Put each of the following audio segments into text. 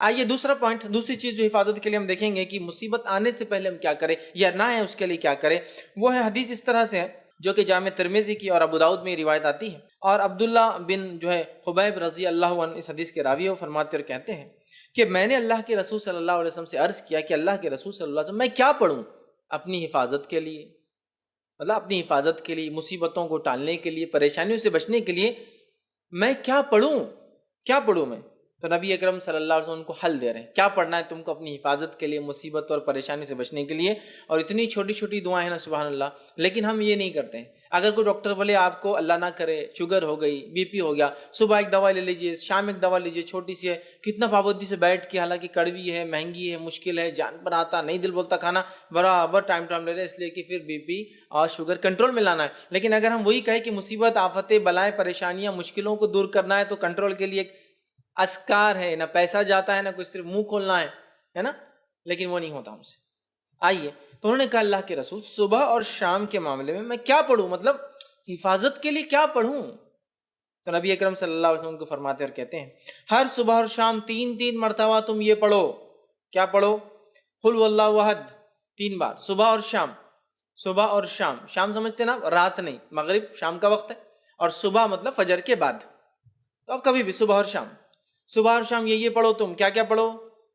آئیے دوسرا پوائنٹ، دوسری چیز جو حفاظت کے لیے ہم دیکھیں گے کہ مصیبت آنے سے پہلے ہم کیا کریں یا نہ ہے اس کے لیے کیا کریں، وہ ہے حدیث اس طرح سے ہے جو کہ جامع ترمذی کی اور ابو داؤد میں روایت آتی ہے، اور عبداللہ بن جو ہے خبیب رضی اللہ عنہ اس حدیث کے راوی وہ فرماتے اور کہتے ہیں کہ میں نے اللہ کے رسول صلی اللہ علیہ وسلم سے عرض کیا کہ اللہ کے رسول صلی اللہ علیہ وسلم میں کیا پڑھوں اپنی حفاظت کے لیے، مطلب اپنی حفاظت کے لیے، مصیبتوں کو ٹالنے کے لیے، پریشانیوں سے بچنے کے لیے میں کیا پڑھوں میں؟ تو نبی اکرم صلی اللہ علیہ وسلم ان کو حل دے رہے ہیں، کیا پڑھنا ہے تم کو اپنی حفاظت کے لیے، مصیبت اور پریشانی سے بچنے کے لیے، اور اتنی چھوٹی چھوٹی دعائیں ہیں نا سبحان اللہ، لیکن ہم یہ نہیں کرتے ہیں۔ اگر کوئی ڈاکٹر بولے آپ کو اللہ نہ کرے شوگر ہو گئی، بی پی ہو گیا، صبح ایک دوا لے لیجئے، شام ایک دوا لیجئے، چھوٹی سی ہے، کتنا پابندی سے بیٹھ کے، حالانکہ کڑوی ہے، مہنگی ہے، مشکل ہے، جان پر آتا نہیں، دل بولتا کھانا، برابر ٹائم لے رہے، اس لیے کہ پھر بی پی اور شوگر کنٹرول میں لانا ہے۔ لیکن اگر ہم وہی کہیں کہ مصیبت، آفتیں، بلائیں، پریشانیاں، مشکلوں کو دور کرنا ہے تو کنٹرول کے لیے ایک اسکار ہے، نہ پیسہ جاتا ہے، نہ کوئی صرف منہ کھولنا ہے نا، لیکن وہ نہیں ہوتا ہم سے۔ آئیے تو انہوں نے کہا اللہ کے رسول صبح اور شام کے معاملے میں کیا پڑھوں، مطلب حفاظت کے لیے کیا پڑھوں؟ تو نبی اکرم صلی اللہ علیہ وسلم کو فرماتے اور کہتے ہیں ہر صبح اور شام 3 مرتبہ تم یہ پڑھو، کیا پڑھو؟ قل هو اللہ احد 3 بار، صبح اور شام، صبح اور شام، شام سمجھتے نا رات نہیں، مغرب شام کا وقت ہے، اور صبح مطلب فجر کے بعد، تو اب کبھی بھی صبح اور شام، صبح اور شام یہ پڑھو، تم کیا کیا پڑھو؟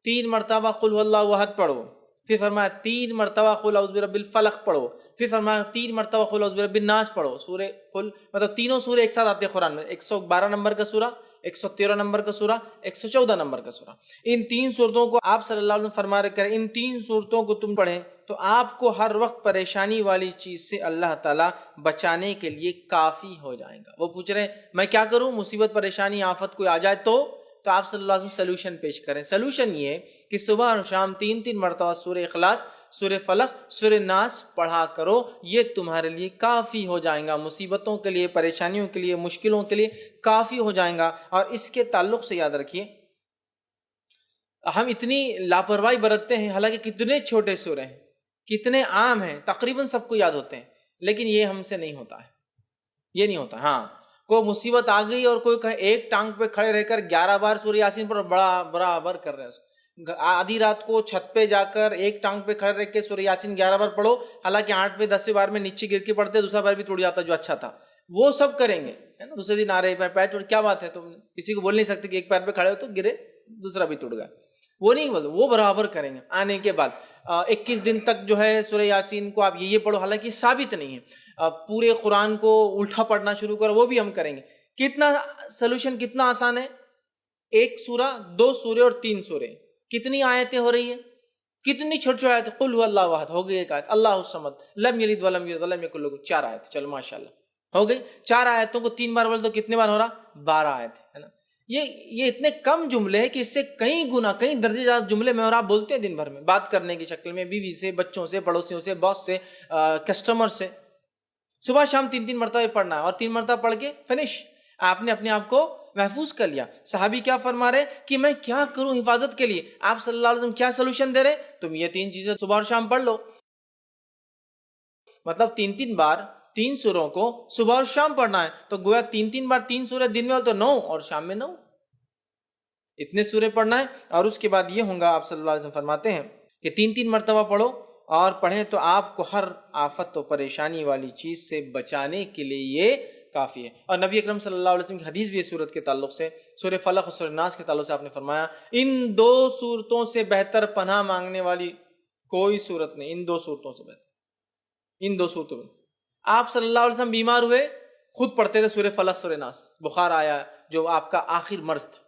3 مرتبہ قل هو اللہ احد پڑھو، پھر فرمایا 3 مرتبہ قل اعوذ برب الفلق پڑھو، پھر فرمایا 3 مرتبہ قل اعوذ برب الناس پڑھو۔ سورہ قل مطلب تینوں سورے ایک ساتھ آتے ہیں قرآن میں، 112 نمبر کا سورہ، 113 نمبر کا سورہ، 114 نمبر کا سورہ، ان 3 صورتوں کو آپ صلی اللہ علیہ وسلم فرما رہے ان 3 صورتوں کو تم پڑھیں تو آپ کو ہر وقت پریشانی والی چیز سے اللہ تعالیٰ بچانے کے لیے کافی ہو جائے گا۔ وہ پوچھ رہے ہیں میں کیا کروں، مصیبت، پریشانی، آفت کوئی آ جائے تو آپ صلی اللہ علیہ وسلم سلوشن پیش کریں۔ سلوشن یہ کہ صبح اور شام 3 مرتبہ سورہ اخلاص، سورہ فلق، سورہ ناس پڑھا کرو، یہ تمہارے لیے کافی ہو جائیں گا، مصیبتوں کے لیے، پریشانیوں کے لیے، مشکلوں کے لیے کافی ہو جائیں گا۔ اور اس کے تعلق سے یاد رکھیے ہم اتنی لاپرواہی برتتے ہیں، حالانکہ کتنے چھوٹے سورے ہیں، کتنے عام ہیں، تقریباً سب کو یاد ہوتے ہیں، لیکن یہ ہم سے نہیں ہوتا ہے، یہ نہیں ہوتا۔ ہاں کوئی مصیبت آ گئی اور کوئی کہے ایک ٹانگ پہ کھڑے رہ کر 11 بار سورہ یاسین پر برابر کر رہے ہیں، آدھی رات کو چھت پہ جا کر ایک ٹانگ پہ کھڑے رہ کے سورہ یاسین 11 بار پڑھو، حالانکہ 8 10 بار میں نیچے گر کے پڑھتے، دوسرا بار بھی ٹوٹ جاتا جو اچھا تھا، وہ سب کریں گے ہے نا۔ دوسرے دن آ رہے پیر ٹوٹ، کیا بات ہے، تو کسی کو بول نہیں سکتے کہ ایک پیر پہ کھڑے ہو تو گرے دوسرا بھی ٹوٹ گیا، وہ نہیں بولتے، وہ برابر کریں گے۔ آنے کے بعد 21 دن تک جو ہے سورہ یاسین کو آپ یہ پڑھو، حالانکہ ثابت نہیں ہے۔ پورے قرآن کو الٹا پڑھنا شروع کرو، وہ بھی ہم کریں گے۔ کتنا سلوشن، کتنا آسان ہے، 1 سورہ، 2 سورے اور 3 سورے، کتنی آیتیں ہو رہی ہیں، کتنی چھوٹی چھوٹی آیتیں، قل هو اللہ احد ہو گئی ایک آیت، اللہ الصمد لم یلد ولم یولد ولم یکن لہ، 4 آیت، چلو ماشاءاللہ ہو گئی۔ 4 آیتوں کو 3 بار بول تو کتنے بار ہو رہا؟ 12 آیت ہے نا۔ یہ اتنے کم جملے ہیں کہ اس سے کئی گنا، کئی درجے زیادہ جملے میں اور آپ بولتے ہیں دن بھر میں، بات کرنے کی شکل میں، بیوی سے، بچوں سے، پڑوسیوں سے، باس سے، کسٹمر سے۔ صبح شام 3 مرتبہ پڑھنا ہے، اور 3 مرتبہ پڑھ کے فنش، آپ نے اپنے آپ کو محفوظ کر لیا۔ صحابی کیا فرما رہے کہ میں کیا کروں حفاظت کے لیے، آپ صلی اللہ علیہ وسلم کیا سلوشن دے رہے، تم یہ 3 چیزیں صبح اور شام پڑھ لو، مطلب 3 بار 3 سوروں کو صبح اور شام پڑھنا ہے، تو گویا 3 بار 3 سورے دن میں ہو تو 9 اور شام میں 9، اتنے سورے پڑھنا ہے۔ اور اس کے بعد یہ ہوگا، آپ صلی اللہ علیہ وسلم فرماتے ہیں کہ 3 مرتبہ پڑھو اور پڑھیں تو آپ کو ہر آفت و پریشانی والی چیز سے بچانے کے لیے یہ کافی ہے۔ اور نبی اکرم صلی اللہ علیہ وسلم کی حدیث بھی اس صورت کے تعلق سے، سورہ فلق اور سورہ ناس کے تعلق سے آپ نے فرمایا ان 2 صورتوں سے بہتر پناہ مانگنے والی کوئی صورت نہیں، ان 2 صورتوں سے بہتر، ان 2 صورتوں میں۔ آپ صلی اللہ علیہ وسلم بیمار ہوئے، خود پڑھتے تھے سورہ فلق سورہ ناس، بخار آیا جو آپ کا آخر مرض تھا،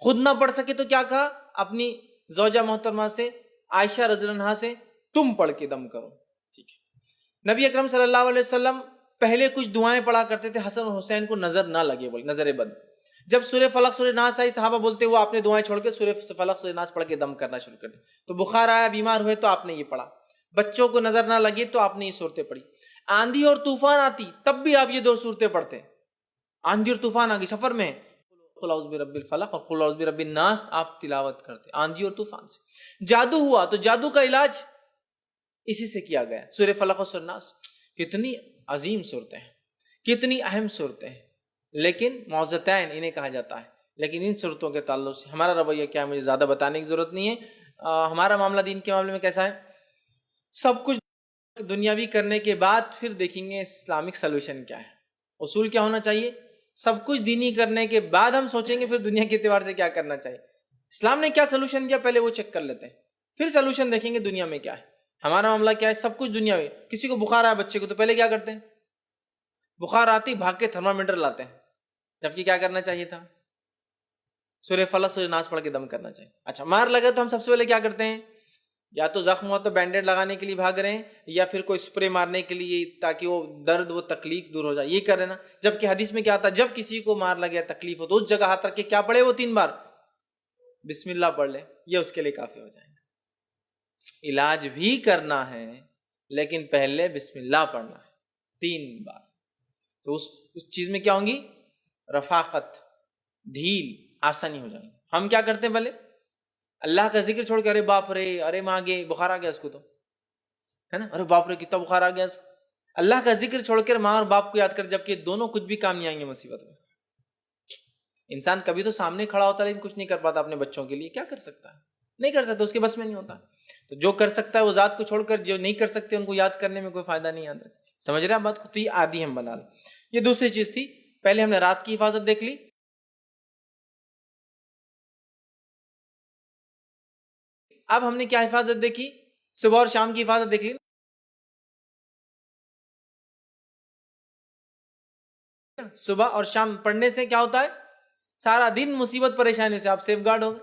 خود نہ پڑھ سکے تو کیا کہا اپنی زوجہ محترمہ سے، عائشہ رضی اللہ عنہا سے، تم پڑھ کے دم کرو، ٹھیک ہے۔ نبی اکرم صلی اللہ علیہ وسلم پہلے کچھ دعائیں پڑھا کرتے تھے، حسن اور حسین کو نظر نہ لگے، بولے نظر بد، جب سورہ فلق سورہ ناس آئی صحابہ بولتے وہ آپ نے دعائیں چھوڑ کے سورہ فلق سورہ ناس پڑھ کے دم کرنا شروع کر دیا، تو بخار آیا، بیمار ہوئے تو آپ نے یہ پڑھا، بچوں کو نظر نہ لگے تو آپ نے یہ صورتیں پڑھی، آندھی اور طوفان آتی تب بھی آپ یہ 2 صورتیں پڑھتے، آندھی اور طوفان آ گئی سفر میں، قل اعوذ برب الفلق اور قل اعوذ برب الناس آپ تلاوت کرتے آندھی اور طوفان سے۔ جادو ہوا تو جادو کا علاج اسی سے کیا گیا، سورہ فلق اور سورہ ناس۔ کتنی عظیم صورتیں ہیں، کتنی اہم صورتیں ہیں، لیکن معوذتین انہیں کہا جاتا ہے، لیکن ان صورتوں کے تعلق سے ہمارا رویہ کیا ہے مجھے زیادہ بتانے کی ضرورت نہیں ہے۔ ہمارا معاملہ دین کے معاملے میں کیسا ہے؟ سب کچھ دنیاوی کرنے کے بعد پھر دیکھیں گے اسلامک سلوشن کیا ہے، اصول کیا ہونا چاہیے۔ سب کچھ دینی کرنے کے بعد ہم سوچیں گے پھر دنیا کے اعتبار سے کیا کرنا چاہیے، اسلام نے کیا سلوشن کیا پہلے وہ چیک کر لیتے ہیں، پھر سلوشن دیکھیں گے دنیا میں کیا ہے۔ ہمارا معاملہ کیا ہے؟ سب کچھ دنیا میں، کسی کو بخار آیا بچے کو تو پہلے کیا کرتے ہیں؟ بخار آتی بھاگ کے تھرمامیٹر لاتے ہیں، جبکہ کیا کرنا چاہیے تھا؟ سورہ فلق سورہ ناس پڑھ کے دم کرنا چاہیے۔ اچھا مار لگے تو ہم سب سے پہلے کیا کرتے ہیں؟ یا تو زخم ہوا تو بینڈیڈ لگانے کے لیے بھاگ رہے ہیں، یا پھر کوئی اسپرے مارنے کے لیے تاکہ وہ درد وہ تکلیف دور ہو جائے، یہ کر رہے نا۔ جبکہ حدیث میں کیا آتا ہے؟ جب کسی کو مار لگے تکلیف ہو تو اس جگہ ہاتھ رکھ کے کیا پڑھے وہ 3 بار بسم اللہ پڑھ لے، یہ اس کے لیے کافی ہو جائے گا۔ علاج بھی کرنا ہے لیکن پہلے بسم اللہ پڑھنا ہے 3 بار، تو اس چیز میں کیا ہوں گی؟ رفاقت، ڈھیل، آسانی ہو جائے گی۔ ہم کیا کرتے ہیں؟ پہلے اللہ کا ذکر چھوڑ کے ارے باپ رے، ارے ماں گے بخار آ گیا اس کو تو ہے نا، ارے باپ رے کتنا بخار آ گیا اس کو۔ اللہ کا ذکر چھوڑ کر ماں اور باپ کو یاد کر، جبکہ دونوں کچھ بھی کام نہیں آئیں گے مصیبت میں۔ انسان کبھی تو سامنے کھڑا ہوتا ہے لیکن کچھ نہیں کر پاتا اپنے بچوں کے لیے، کیا کر سکتا ہے؟ نہیں کر سکتا، اس کے بس میں نہیں ہوتا۔ تو جو کر سکتا ہے وہ ذات کو چھوڑ کر جو نہیں کر سکتے ان کو یاد کرنے میں کوئی فائدہ نہیں آتا۔ سمجھ رہے ہیں بات کو؟ تو یہ عادی ہم بنا لیں۔ یہ دوسری چیز تھی، پہلے ہم نے رات کی حفاظت دیکھ لی، اب ہم نے کیا حفاظت دیکھی؟ صبح اور شام کی حفاظت دیکھ لی۔ صبح اور شام پڑھنے سے کیا ہوتا ہے؟ سارا دن مصیبت پریشانی سے آپ سیف گارڈ ہو گئے۔